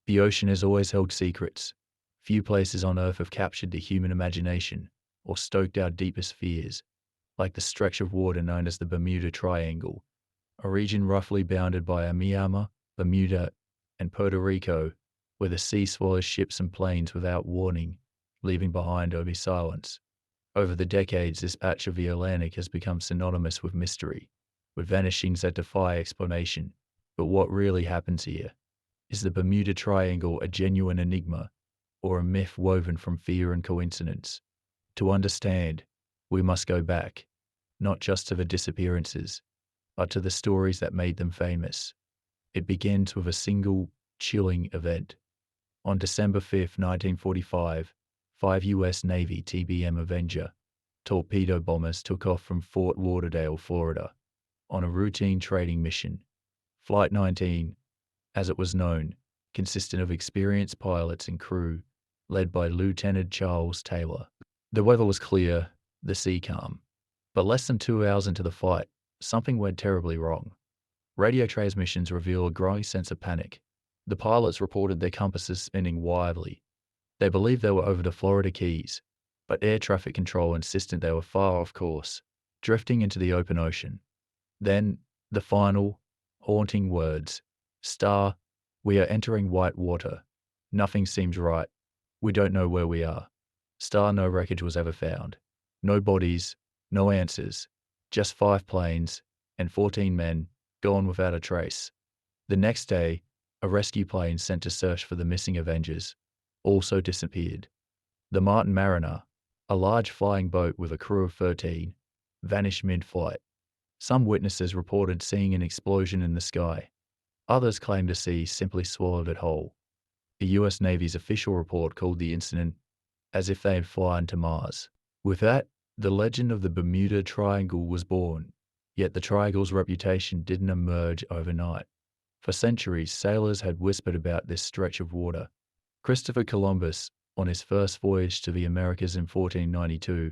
The ocean has always held secrets. Few places on Earth have captured the human imagination or stoked our deepest fears, like the stretch of water known as the Bermuda Triangle, a region roughly bounded by Myanmar, Bermuda, and Puerto Rico, where the sea swallows ships and planes without warning, leaving behind only silence. Over the decades, this patch of the Atlantic has become synonymous with mystery, with vanishings that defy explanation. But what really happens here? Is the Bermuda Triangle a genuine enigma, or a myth woven from fear and coincidence? To understand, we must go back, not just to the disappearances, but to the stories that made them famous. It begins with a single, chilling event. On December 5, 1945, 5 U.S. Navy TBM Avenger torpedo bombers took off from Fort Lauderdale, Florida, on a routine trading mission. Flight 19, as it was known, consisted of experienced pilots and crew, led by Lieutenant Charles Taylor. The weather was clear, the sea calm. But less than 2 hours into the flight, something went terribly wrong. Radio transmissions revealed a growing sense of panic. The pilots reported their compasses spinning wildly. They believed they were over the Florida Keys, but air traffic control insisted they were far off course, drifting into the open ocean. Then, the final, haunting words. Star, we are entering white water. Nothing seems right. We don't know where we are. Star, no wreckage was ever found. No bodies, no answers. Just 5 planes and 14 men gone without a trace. The next day, a rescue plane sent to search for the missing Avengers also disappeared. The Mariner, a large flying boat with a crew of 13, vanished mid-flight. Some witnesses reported seeing an explosion in the sky. Others claimed the sea simply swallowed it whole. The U.S. Navy's official report called the incident as if they had flown to Mars. With that, the legend of the Bermuda Triangle was born. Yet the triangle's reputation didn't emerge overnight. For centuries, sailors had whispered about this stretch of water. Christopher Columbus, on his first voyage to the Americas in 1492,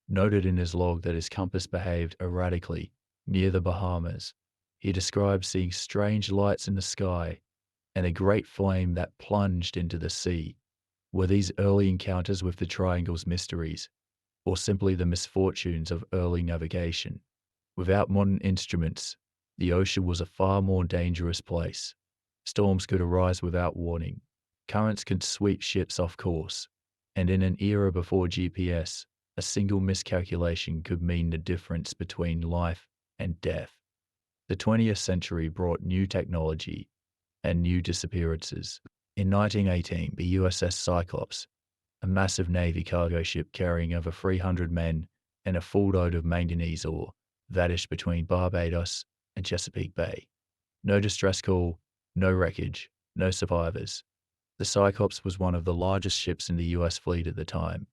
noted in his log that his compass behaved erratically near the Bahamas. He described seeing strange lights in the sky and a great flame that plunged into the sea. Were these early encounters with the triangle's mysteries, or simply the misfortunes of early navigation? Without modern instruments, the ocean was a far more dangerous place. Storms could arise without warning. Currents could sweep ships off course. And in an era before GPS, a single miscalculation could mean the difference between life and death. The 20th century brought new technology and new disappearances. In 1918, the USS Cyclops, a massive Navy cargo ship carrying over 300 men and a full load of manganese ore, vanished between Barbados and Chesapeake Bay. No distress call, no wreckage, no survivors. The Cyclops was one of the largest ships in the US fleet at the time,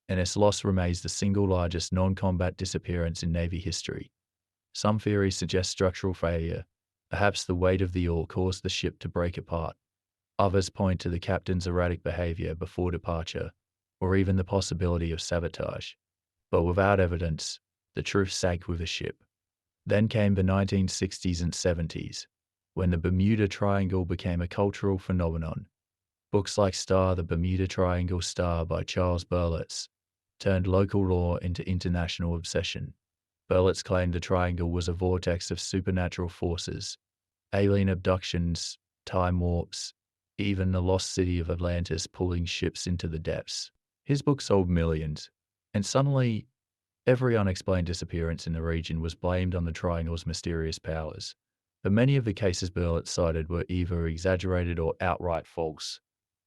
and its loss remains the single largest non-combat disappearance in Navy history. Some theories suggest structural failure. Perhaps the weight of the ore caused the ship to break apart. Others point to the captain's erratic behavior before departure, or even the possibility of sabotage. But without evidence, the truth sank with the ship. Then came the 1960s and 70s, when the Bermuda Triangle became a cultural phenomenon. Books like Star, The Bermuda Triangle Star by Charles Berlitz turned local lore into international obsession. Berlitz claimed the triangle was a vortex of supernatural forces, alien abductions, time warps, even the lost city of Atlantis pulling ships into the depths. His book sold millions, and suddenly, every unexplained disappearance in the region was blamed on the triangle's mysterious powers. But many of the cases Berlitz cited were either exaggerated or outright false.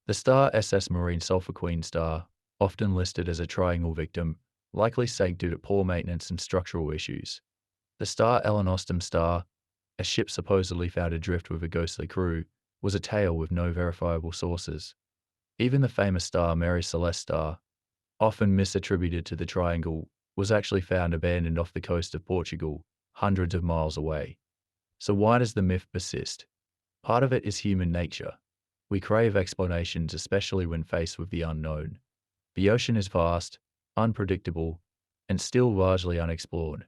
The Star SS Marine Sulphur Queen Star, often listed as a triangle victim, likely sank due to poor maintenance and structural issues. The Star Ellen Ostom Star, a ship supposedly found adrift with a ghostly crew, was a tale with no verifiable sources. Even the famous star Mary Celeste Star, often misattributed to the triangle, was actually found abandoned off the coast of Portugal, hundreds of miles away. So why does the myth persist? Part of it is human nature. We crave explanations, especially when faced with the unknown. The ocean is vast, unpredictable, and still largely unexplored.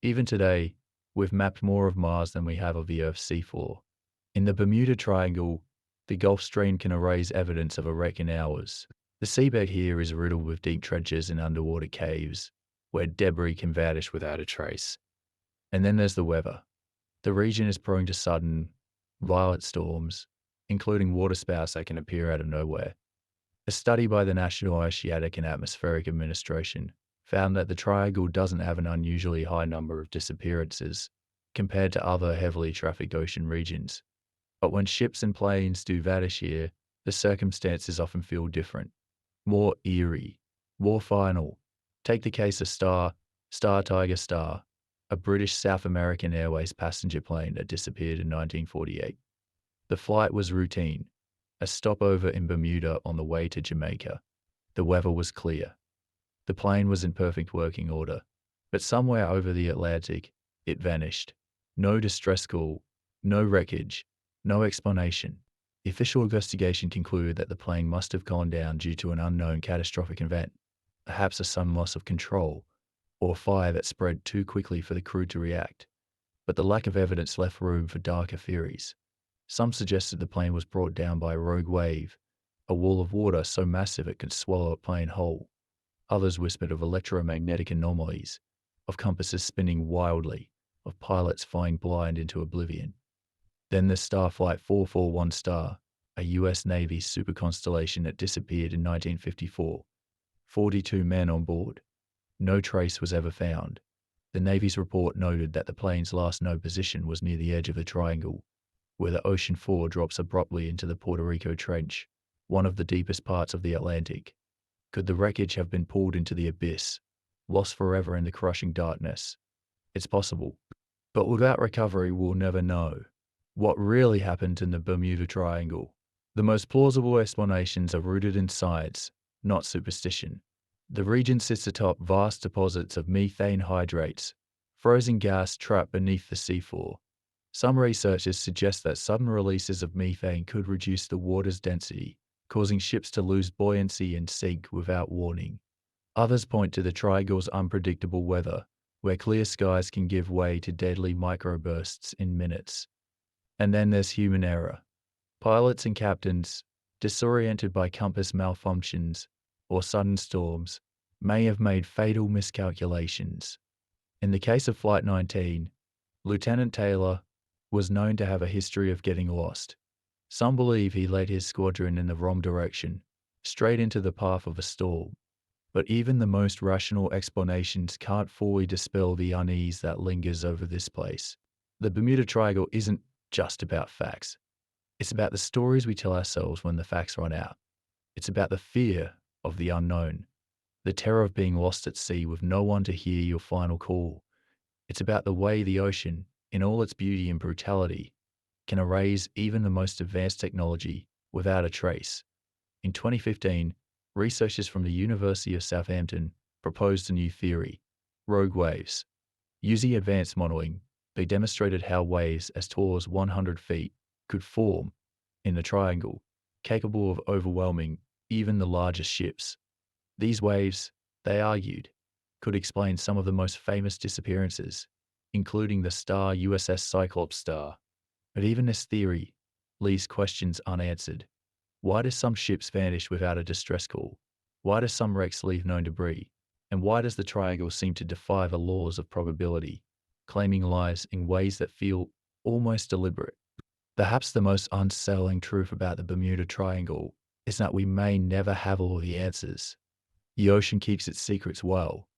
Even today, we've mapped more of Mars than we have of the Earth's seafloor. In the Bermuda Triangle, The Gulf Stream can erase evidence of a wreck in hours. The seabed here is riddled with deep trenches and underwater caves, where debris can vanish without a trace. And then there's the weather. The region is prone to sudden, violent storms, including waterspouts that can appear out of nowhere. A study by the National Oceanic and Atmospheric Administration found that the triangle doesn't have an unusually high number of disappearances compared to other heavily trafficked ocean regions. But when ships and planes do vanish here, the circumstances often feel different, more eerie, more final. Take the case of Star Tiger Star, a British South American Airways passenger plane that disappeared in 1948. The flight was routine, a stopover in Bermuda on the way to Jamaica. The weather was clear. The plane was in perfect working order, but somewhere over the Atlantic, it vanished. No distress call, no wreckage, no explanation. The official investigation concluded that the plane must have gone down due to an unknown catastrophic event, perhaps a sudden loss of control, or a fire that spread too quickly for the crew to react. But the lack of evidence left room for darker theories. Some suggested the plane was brought down by a rogue wave, a wall of water so massive it could swallow a plane whole. Others whispered of electromagnetic anomalies, of compasses spinning wildly, of pilots flying blind into oblivion. Then the Starflight 441 Star, a U.S. Navy superconstellation that disappeared in 1954. 42 men on board. No trace was ever found. The Navy's report noted that the plane's last known position was near the edge of the triangle, where the ocean floor drops abruptly into the Puerto Rico Trench, one of the deepest parts of the Atlantic. Could the wreckage have been pulled into the abyss, lost forever in the crushing darkness? It's possible. But without recovery, we'll never know what really happened in the Bermuda Triangle. The most plausible explanations are rooted in science, not superstition. The region sits atop vast deposits of methane hydrates, frozen gas trapped beneath the seafloor. Some researchers suggest that sudden releases of methane could reduce the water's density, causing ships to lose buoyancy and sink without warning. Others point to the triangle's unpredictable weather, where clear skies can give way to deadly microbursts in minutes. And then there's human error. Pilots and captains, disoriented by compass malfunctions or sudden storms, may have made fatal miscalculations. In the case of Flight 19, Lieutenant Taylor was known to have a history of getting lost. Some believe he led his squadron in the wrong direction, straight into the path of a storm. But even the most rational explanations can't fully dispel the unease that lingers over this place. The Bermuda Triangle isn't just about facts. It's about the stories we tell ourselves when the facts run out. It's about the fear of the unknown, the terror of being lost at sea with no one to hear your final call. It's about the way the ocean, in all its beauty and brutality, can erase even the most advanced technology without a trace. In 2015, researchers from the University of Southampton proposed a new theory, rogue waves. Using advanced modeling, they demonstrated how waves as tall as 100 feet could form in the triangle, capable of overwhelming even the largest ships. These waves, they argued, could explain some of the most famous disappearances, including the star USS Cyclops star. But even this theory leaves questions unanswered. Why do some ships vanish without a distress call? Why do some wrecks leave no debris? And why does the triangle seem to defy the laws of probability, claiming lives in ways that feel almost deliberate? Perhaps the most unsettling truth about the Bermuda Triangle is that we may never have all the answers. The ocean keeps its secrets well,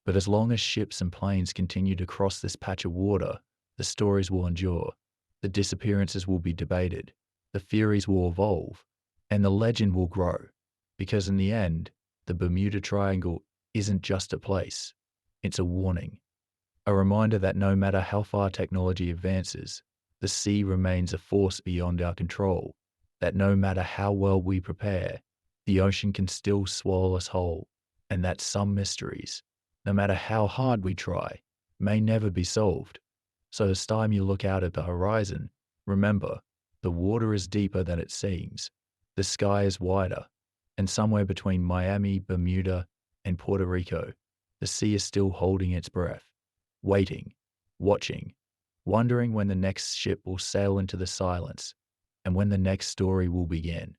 but as long as ships and planes continue to cross this patch of water, the stories will endure, the disappearances will be debated, the theories will evolve, and the legend will grow, because in the end, the Bermuda Triangle isn't just a place, it's a warning. A reminder that no matter how far technology advances, the sea remains a force beyond our control, that no matter how well we prepare, the ocean can still swallow us whole, and that some mysteries, no matter how hard we try, may never be solved. So this time you look out at the horizon, remember, the water is deeper than it seems, the sky is wider, and somewhere between Miami, Bermuda, and Puerto Rico, the sea is still holding its breath, waiting, watching, wondering when the next ship will sail into the silence, and when the next story will begin.